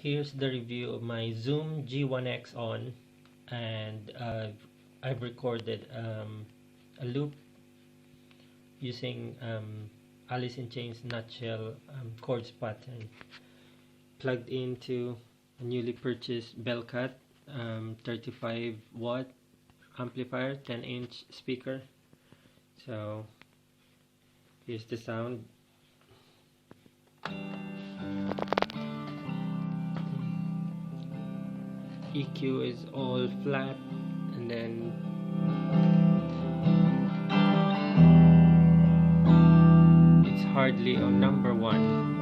Here's the review of my Zoom G1Xon, and I've recorded a loop using Alice in Chains nutshell chords pattern, plugged into a newly purchased Belcat 35-watt amplifier, 10-inch speaker. So here's the sound. EQ is all flat, and then it's hardly on number one.